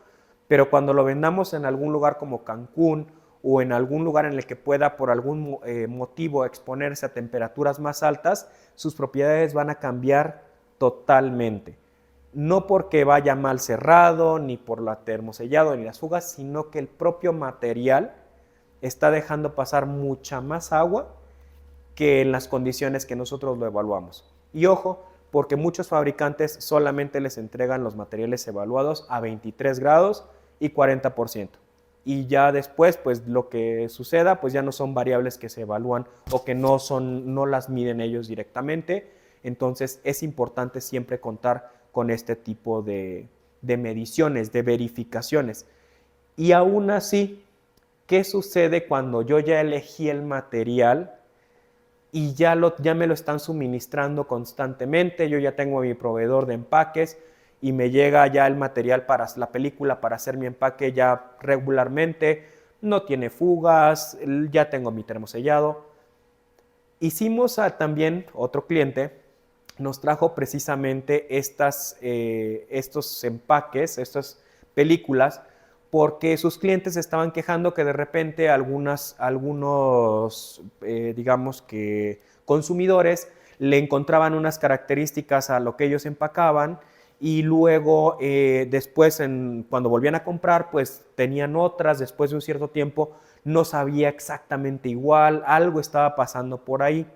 pero cuando lo vendamos en algún lugar como Cancún o en algún lugar en el que pueda por algún motivo exponerse a temperaturas más altas, sus propiedades van a cambiar totalmente. No porque vaya mal cerrado, ni por la termosellado, ni las fugas, sino que el propio material está dejando pasar mucha más agua que en las condiciones que nosotros lo evaluamos. Y ojo, porque muchos fabricantes solamente les entregan los materiales evaluados a 23 grados y 40%. Y ya después, pues lo que suceda, pues ya no son variables que se evalúan o que no las miden ellos directamente. Entonces es importante siempre contar con este tipo de mediciones, de verificaciones. Y aún así, ¿qué sucede cuando yo ya elegí el material y ya me lo están suministrando constantemente? Yo ya tengo mi proveedor de empaques y me llega ya el material para la película, para hacer mi empaque ya regularmente, no tiene fugas, ya tengo mi termosellado. Hicimos también otro cliente, nos trajo precisamente estos empaques, estas películas, porque sus clientes estaban quejando que de repente algunos, digamos que consumidores le encontraban unas características a lo que ellos empacaban y luego después cuando volvían a comprar pues tenían otras, después de un cierto tiempo no sabía exactamente igual, algo estaba pasando por ahí.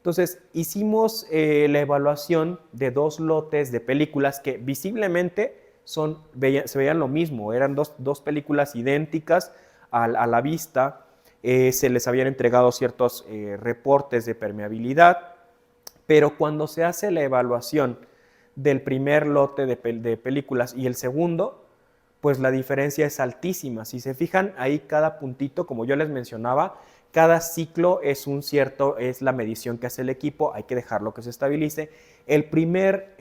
Entonces, hicimos la evaluación de dos lotes de películas que visiblemente se veían lo mismo, eran dos películas idénticas a la vista, se les habían entregado ciertos reportes de permeabilidad, pero cuando se hace la evaluación del primer lote de películas y el segundo, pues la diferencia es altísima. Si se fijan ahí cada puntito, como yo les mencionaba, cada ciclo es la medición que hace el equipo, hay que dejarlo que se estabilice. El primer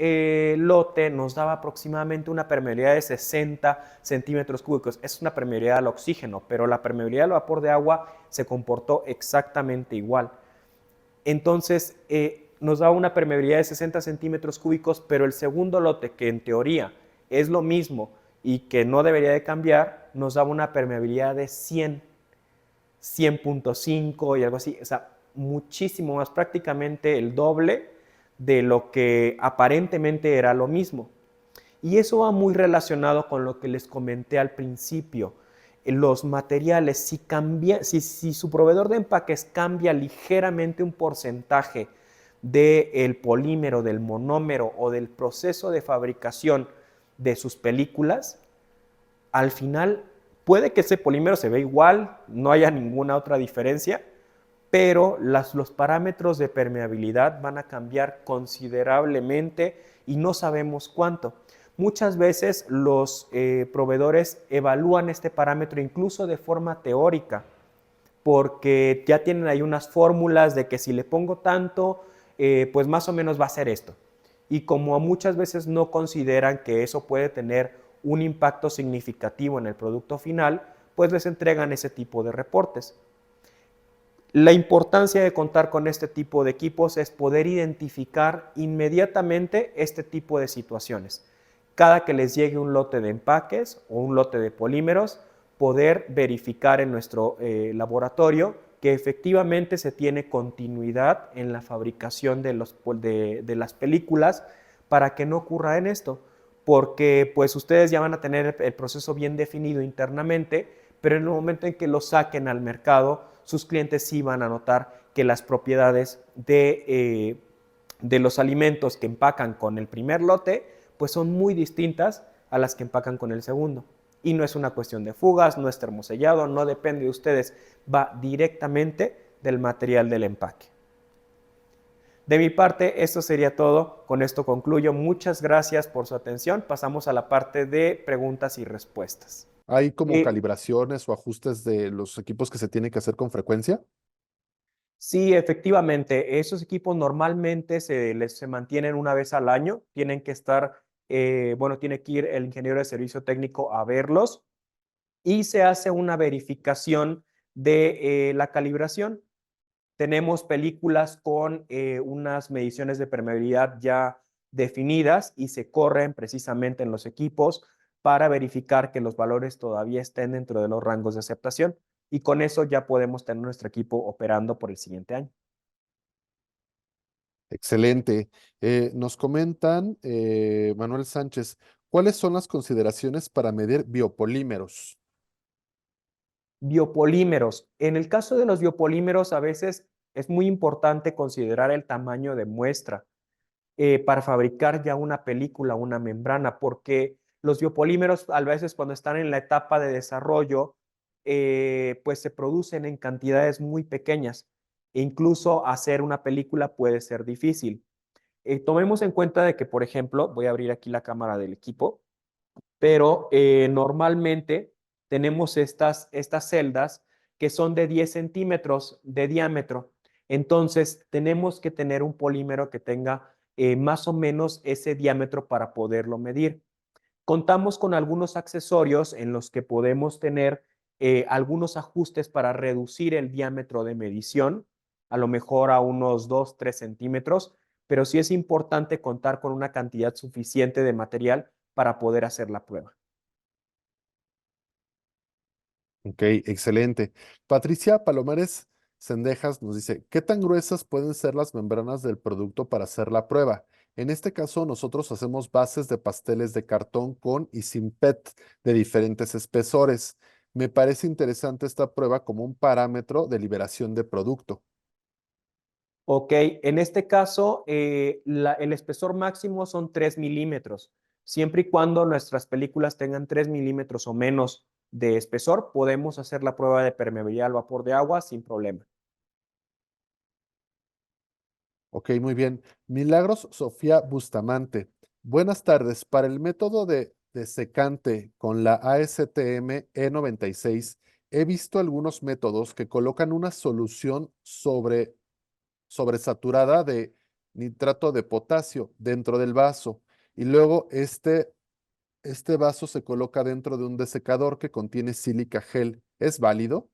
lote nos daba aproximadamente una permeabilidad de 60 centímetros cúbicos. Es una permeabilidad al oxígeno, pero la permeabilidad al vapor de agua se comportó exactamente igual. Entonces, nos da una permeabilidad de 60 centímetros cúbicos, pero el segundo lote, que en teoría es lo mismo y que no debería de cambiar, nos da una permeabilidad de 100.5 y algo así. O sea, muchísimo más, prácticamente el doble de lo que aparentemente era lo mismo. Y eso va muy relacionado con lo que les comenté al principio. Los materiales, si su proveedor de empaques cambia ligeramente un porcentaje del polímero, del monómero o del proceso de fabricación de sus películas, al final puede que ese polímero se vea igual, no haya ninguna otra diferencia, pero los parámetros de permeabilidad van a cambiar considerablemente y no sabemos cuánto. Muchas veces los proveedores evalúan este parámetro incluso de forma teórica, porque ya tienen ahí unas fórmulas de que si le pongo tanto, pues más o menos va a ser esto. Y como muchas veces no consideran que eso puede tener un impacto significativo en el producto final, pues les entregan ese tipo de reportes. La importancia de contar con este tipo de equipos es poder identificar inmediatamente este tipo de situaciones. Cada que les llegue un lote de empaques o un lote de polímeros, poder verificar en nuestro laboratorio que efectivamente se tiene continuidad en la fabricación de las películas para que no ocurra en esto, porque pues ustedes ya van a tener el proceso bien definido internamente, pero en el momento en que lo saquen al mercado, sus clientes sí van a notar que las propiedades de los alimentos que empacan con el primer lote, pues son muy distintas a las que empacan con el segundo. Y no es una cuestión de fugas, no es termosellado, no depende de ustedes, va directamente del material del empaque. De mi parte, esto sería todo. Con esto concluyo. Muchas gracias por su atención. Pasamos a la parte de preguntas y respuestas. ¿Hay como Eh, calibraciones o ajustes de los equipos que se tienen que hacer con frecuencia? Sí, efectivamente, esos equipos normalmente se mantienen una vez al año, tienen que estar, bueno, tiene que ir el ingeniero de servicio técnico a verlos y se hace una verificación de la calibración. Tenemos películas con unas mediciones de permeabilidad ya definidas y se corren precisamente en los equipos para verificar que los valores todavía estén dentro de los rangos de aceptación y con eso ya podemos tener nuestro equipo operando por el siguiente año. Excelente. Nos comentan, Manuel Sánchez, ¿cuáles son las consideraciones para medir biopolímeros? Biopolímeros. En el caso de los biopolímeros, a veces es muy importante considerar el tamaño de muestra para fabricar ya una película, una membrana, porque los biopolímeros a veces cuando están en la etapa de desarrollo, pues se producen en cantidades muy pequeñas. E incluso hacer una película puede ser difícil. Tomemos en cuenta de que, por ejemplo, voy a abrir aquí la cámara del equipo, pero normalmente tenemos estas celdas que son de 10 centímetros de diámetro. Entonces, tenemos que tener un polímero que tenga más o menos ese diámetro para poderlo medir. Contamos con algunos accesorios en los que podemos tener algunos ajustes para reducir el diámetro de medición, a lo mejor a unos 2, 3 centímetros, pero sí es importante contar con una cantidad suficiente de material para poder hacer la prueba. Ok, excelente. Patricia Palomares Sendejas nos dice, ¿qué tan gruesas pueden ser las membranas del producto para hacer la prueba? En este caso, nosotros hacemos bases de pasteles de cartón con y sin PET de diferentes espesores. Me parece interesante esta prueba como un parámetro de liberación de producto. Ok, en este caso, el espesor máximo son 3 milímetros. Siempre y cuando nuestras películas tengan 3 milímetros o menos de espesor, podemos hacer la prueba de permeabilidad al vapor de agua sin problema. Ok, muy bien. Milagros Sofía Bustamante. Buenas tardes. Para el método de secante con la ASTM E96, he visto algunos métodos que colocan una solución sobresaturada de nitrato de potasio dentro del vaso y luego este vaso se coloca dentro de un desecador que contiene sílica gel. ¿Es válido?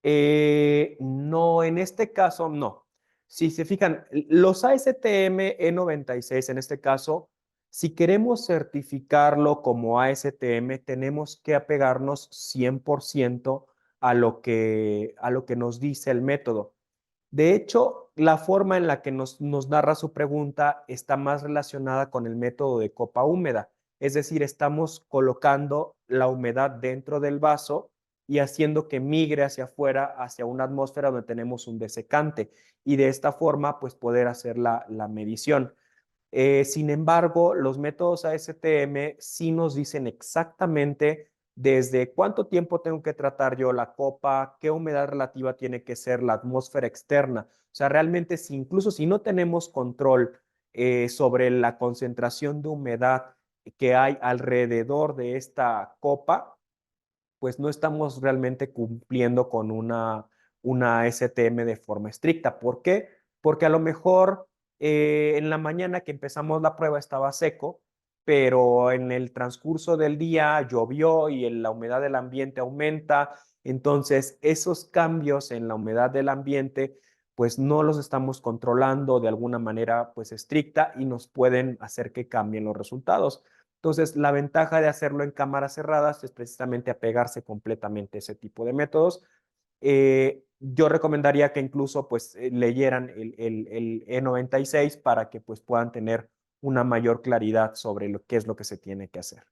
No, en este caso no. Si se fijan, los ASTM E96 en este caso, si queremos certificarlo como ASTM, tenemos que apegarnos 100% a lo que nos dice el método. De hecho, la forma en la que nos narra su pregunta está más relacionada con el método de copa húmeda. Es decir, estamos colocando la humedad dentro del vaso y haciendo que migre hacia afuera, hacia una atmósfera donde tenemos un desecante. Y de esta forma, pues poder hacer la medición. Sin embargo, los métodos ASTM sí nos dicen exactamente desde cuánto tiempo tengo que tratar yo la copa, qué humedad relativa tiene que ser la atmósfera externa. O sea, realmente, si incluso si no tenemos control sobre la concentración de humedad que hay alrededor de esta copa, pues no estamos realmente cumpliendo con una STM de forma estricta. ¿Por qué? Porque a lo mejor en la mañana que empezamos la prueba estaba seco, pero en el transcurso del día llovió y la humedad del ambiente aumenta. Entonces, esos cambios en la humedad del ambiente, pues no los estamos controlando de alguna manera pues estricta y nos pueden hacer que cambien los resultados. Entonces, la ventaja de hacerlo en cámaras cerradas es precisamente apegarse completamente a ese tipo de métodos. Yo recomendaría que incluso pues leyeran el E96 para que pues puedan tener una mayor claridad sobre qué es lo que se tiene que hacer.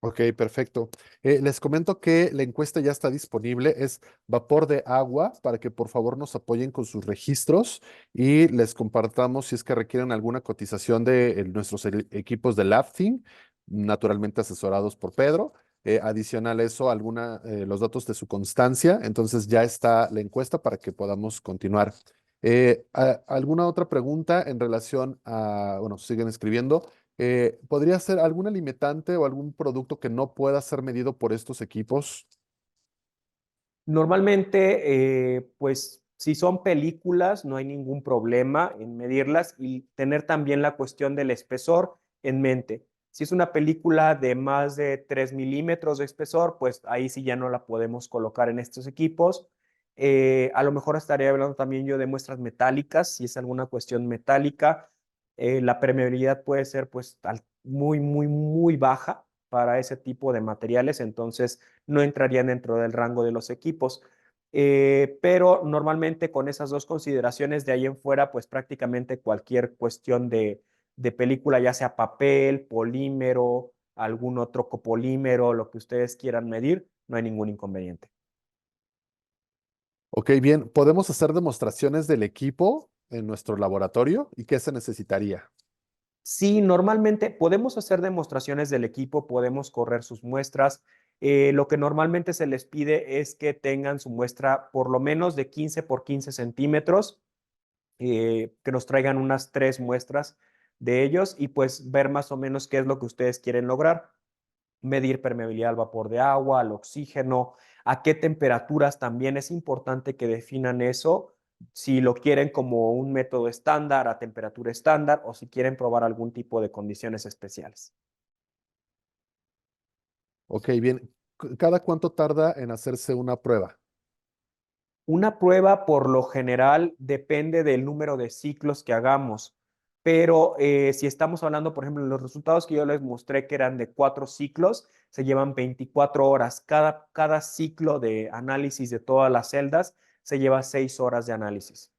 Ok, perfecto. Les comento que la encuesta ya está disponible, es vapor de agua, para que por favor nos apoyen con sus registros y les compartamos si es que requieren alguna cotización de nuestros equipos de LabThing, naturalmente asesorados por Pedro. Adicional a eso, los datos de su constancia. Entonces ya está la encuesta para que podamos continuar. ¿Alguna otra pregunta en relación a, bueno, siguen escribiendo? ¿Podría ser alguna limitante o algún producto que no pueda ser medido por estos equipos? Normalmente, pues si son películas, no hay ningún problema en medirlas y tener también la cuestión del espesor en mente. Si es una película de más de 3 milímetros de espesor, pues ahí sí ya no la podemos colocar en estos equipos. A lo mejor estaría hablando también yo de muestras metálicas, si es alguna cuestión metálica. La permeabilidad puede ser pues muy, muy, muy baja para ese tipo de materiales, entonces no entrarían dentro del rango de los equipos. Pero normalmente con esas dos consideraciones de ahí en fuera, pues prácticamente cualquier cuestión de película, ya sea papel, polímero, algún otro copolímero, lo que ustedes quieran medir, no hay ningún inconveniente. Ok, bien. ¿Podemos hacer demostraciones del equipo en nuestro laboratorio? ¿Y qué se necesitaría? Sí, normalmente podemos hacer demostraciones del equipo, podemos correr sus muestras. Lo que normalmente se les pide es que tengan su muestra por lo menos de 15 por 15 centímetros, que nos traigan unas 3 muestras de ellos y pues ver más o menos qué es lo que ustedes quieren lograr. Medir permeabilidad al vapor de agua, al oxígeno, a qué temperaturas también es importante que definan eso, si lo quieren como un método estándar, a temperatura estándar, o si quieren probar algún tipo de condiciones especiales. Ok, bien. ¿Cada cuánto tarda en hacerse una prueba? Una prueba por lo general depende del número de ciclos que hagamos, pero si estamos hablando, por ejemplo, los resultados que yo les mostré que eran de 4 ciclos, se llevan 24 horas. Cada ciclo de análisis de todas las celdas se lleva 6 horas de análisis.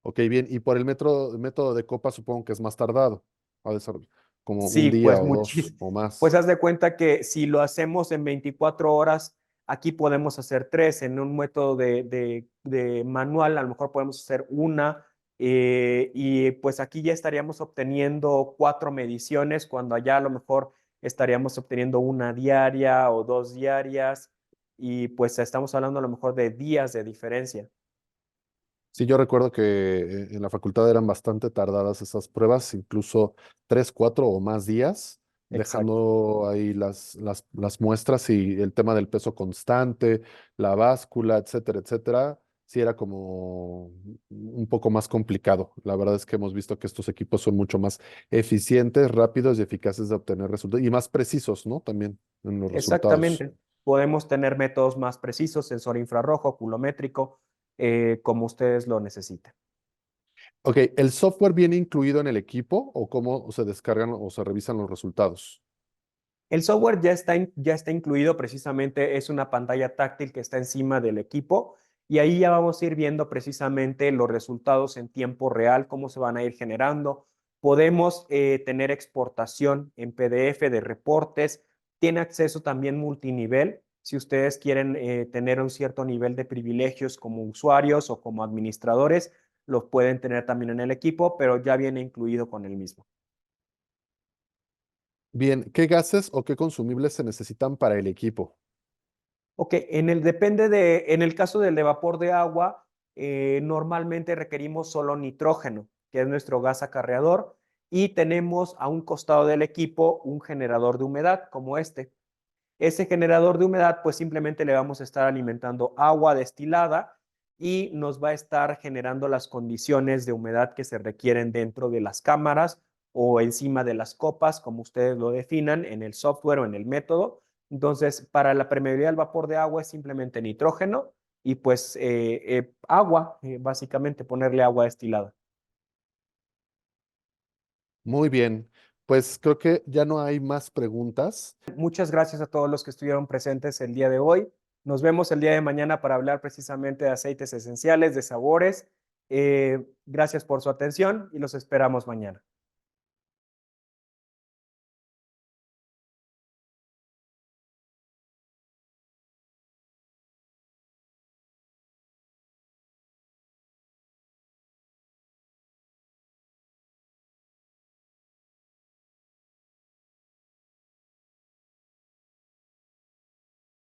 Ok, bien. Y por el método de copa supongo que es más tardado. Ha de ser como un Sí, día pues o dos o Pues más. haz de cuenta que si lo hacemos en 24 horas, Aquí podemos hacer 3. En un método de manual, a lo mejor podemos hacer una. Y pues aquí ya estaríamos obteniendo 4 mediciones, cuando allá a lo mejor estaríamos obteniendo una diaria o 2 diarias. Y pues estamos hablando a lo mejor de días de diferencia. Sí, yo recuerdo que en la facultad eran bastante tardadas esas pruebas, incluso 3, 4 o más días, Exacto. dejando ahí las muestras y el tema del peso constante, la báscula, etcétera, etcétera. Sí, era como un poco más complicado. La verdad es que hemos visto que estos equipos son mucho más eficientes, rápidos y eficaces de obtener resultados y más precisos, ¿no? También en los resultados. Exactamente. Podemos tener métodos más precisos, sensor infrarrojo, culométrico, como ustedes lo necesiten. Ok, ¿el software viene incluido en el equipo o cómo se descargan o se revisan los resultados? El software ya está incluido, precisamente es una pantalla táctil que está encima del equipo y ahí ya vamos a ir viendo precisamente los resultados en tiempo real, cómo se van a ir generando. Podemos tener exportación en PDF de reportes, tiene acceso también multinivel. Si ustedes quieren tener un cierto nivel de privilegios como usuarios o como administradores, los pueden tener también en el equipo, pero ya viene incluido con el mismo. Bien, ¿qué gases o qué consumibles se necesitan para el equipo? Ok, en el caso del de vapor de agua, normalmente requerimos solo nitrógeno, que es nuestro gas acarreador, y tenemos a un costado del equipo un generador de humedad como este. Ese generador de humedad, pues simplemente le vamos a estar alimentando agua destilada y nos va a estar generando las condiciones de humedad que se requieren dentro de las cámaras o encima de las copas, como ustedes lo definan en el software o en el método. Entonces, para la permeabilidad del vapor de agua es simplemente nitrógeno y pues agua, básicamente ponerle agua destilada. Muy bien, pues creo que ya no hay más preguntas. Muchas gracias a todos los que estuvieron presentes el día de hoy. Nos vemos el día de mañana para hablar precisamente de aceites esenciales, de sabores. Gracias por su atención y los esperamos mañana.